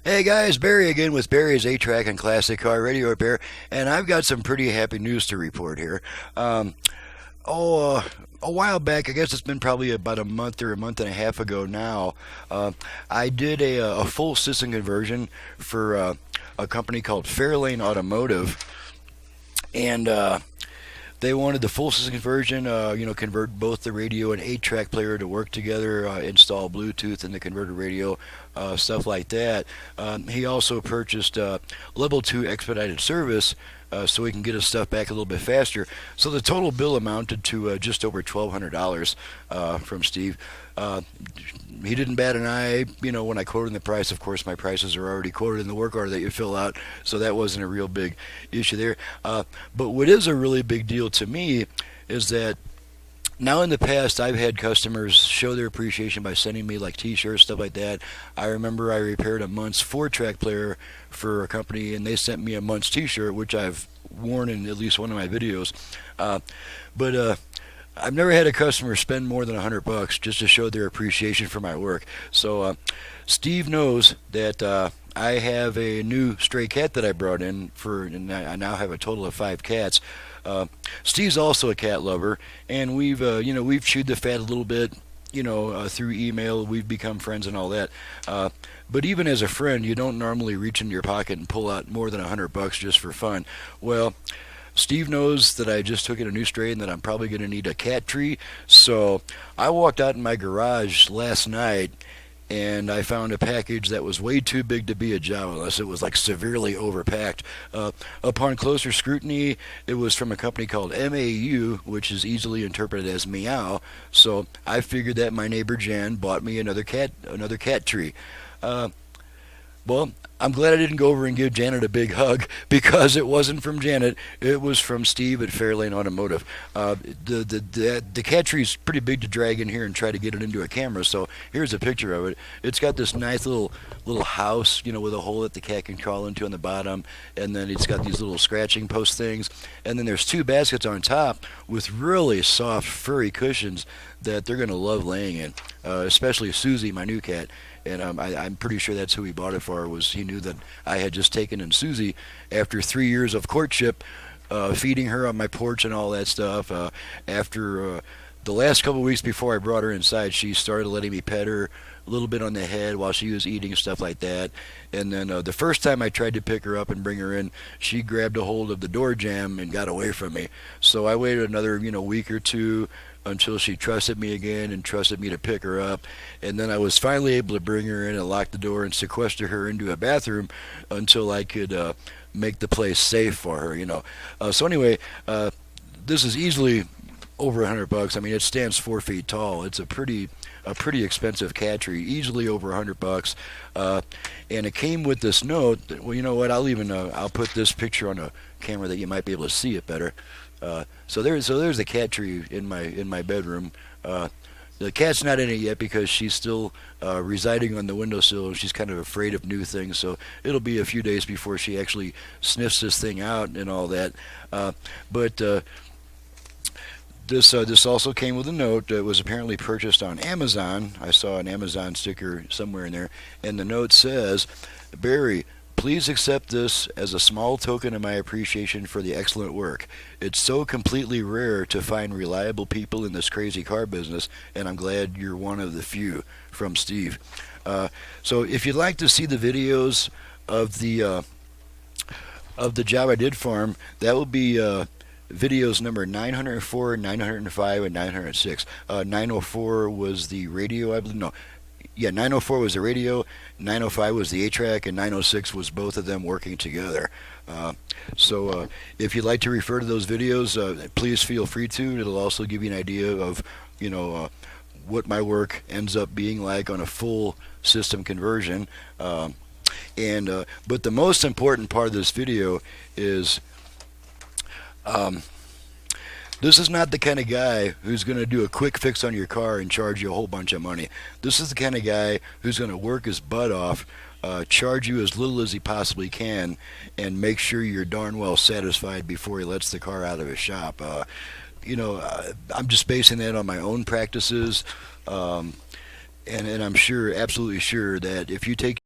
Hey guys, Barry again with Barry's 8-Track and Classic Car Radio Repair, and I've got some pretty happy news to report here. Um, a while back, I guess it's been probably about a month or a month and a half ago now, I did a full system conversion for a company called Fairlane Automotive, and they wanted the full system conversion, convert both the radio and 8-track player to work together, install Bluetooth in the converter radio, stuff like that. He also purchased level 2 expedited service so he can get his stuff back a little bit faster. So the total bill amounted to just over $1,200 from Steve. Uh, he didn't bat an eye, when I quoted the price. Of course, my prices are already quoted in the work order that you fill out, so that wasn't a real big issue there. But what is a really big deal to me is that now in the past I've had customers show their appreciation by sending me like t-shirts, stuff like that. I remember I repaired a month's 4-track player for a company, and they sent me a month's t-shirt, which I've worn in at least one of my videos. But I've never had a customer spend more than $100 just to show their appreciation for my work. So Steve knows that I have a new stray cat that I brought in and I now have a total of 5 cats. Steve's also a cat lover, and we've chewed the fat a little bit, through email. We've become friends and all that. But even as a friend, you don't normally reach into your pocket and pull out more than $100 just for fun. Well, Steve knows that I just took in a new stray and that I'm probably going to need a cat tree. So I walked out in my garage last night and I found a package that was way too big to be a job unless it was like severely overpacked. Upon closer scrutiny, it was from a company called MAU, which is easily interpreted as meow. So I figured that my neighbor Jan bought me another cat tree. Well, I'm glad I didn't go over and give Janet a big hug because it wasn't from Janet. It was from Steve at Fairlane Automotive. The cat tree's pretty big to drag in here and try to get it into a camera. So here's a picture of it. It's got this nice little house, with a hole that the cat can crawl into on the bottom, and then it's got these little scratching post things, and then there's 2 baskets on top with really soft, furry cushions that they're gonna love laying in. Especially Susie, my new cat. And I'm pretty sure that's who he bought it for. Was he knew that I had just taken in Susie after 3 years of courtship, feeding her on my porch and all that stuff. After the last couple of weeks before I brought her inside, she started letting me pet her a little bit on the head while she was eating and stuff like that. And then the first time I tried to pick her up and bring her in, she grabbed a hold of the door jamb and got away from me. So I waited another week or two until she trusted me again and trusted me to pick her up, and then I was finally able to bring her in and lock the door and sequester her into a bathroom until I could make the place safe for her. So anyway, this is easily over $100. I mean, it stands 4 feet tall. It's a pretty expensive cat tree, easily over $100. And it came with this note. Well, you know what? I'll put this picture on a camera that you might be able to see it better. So there's the cat tree in my bedroom. The cat's not in it yet because she's still residing on the windowsill, and she's kind of afraid of new things. So it'll be a few days before she actually sniffs this thing out and all that. But this also came with a note that was apparently purchased on Amazon. I saw an Amazon sticker somewhere in there, and the note says, "Barry, please accept this as a small token of my appreciation for the excellent work. It's so completely rare to find reliable people in this crazy car business, and I'm glad you're one of the few." From Steve. So if you'd like to see the videos of the job I did for him, that will be videos number 904, 905, and 906. 904 was the radio, I believe. No. Yeah, 904 was the radio, 905 was the 8-track, and 906 was both of them working together. So if you'd like to refer to those videos, please feel free to. It'll also give you an idea of, what my work ends up being like on a full system conversion. But the most important part of this video is this is not the kind of guy who's going to do a quick fix on your car and charge you a whole bunch of money. This is the kind of guy who's going to work his butt off, charge you as little as he possibly can, and make sure you're darn well satisfied before he lets the car out of his shop. I'm just basing that on my own practices, and I'm sure, absolutely sure, that if you take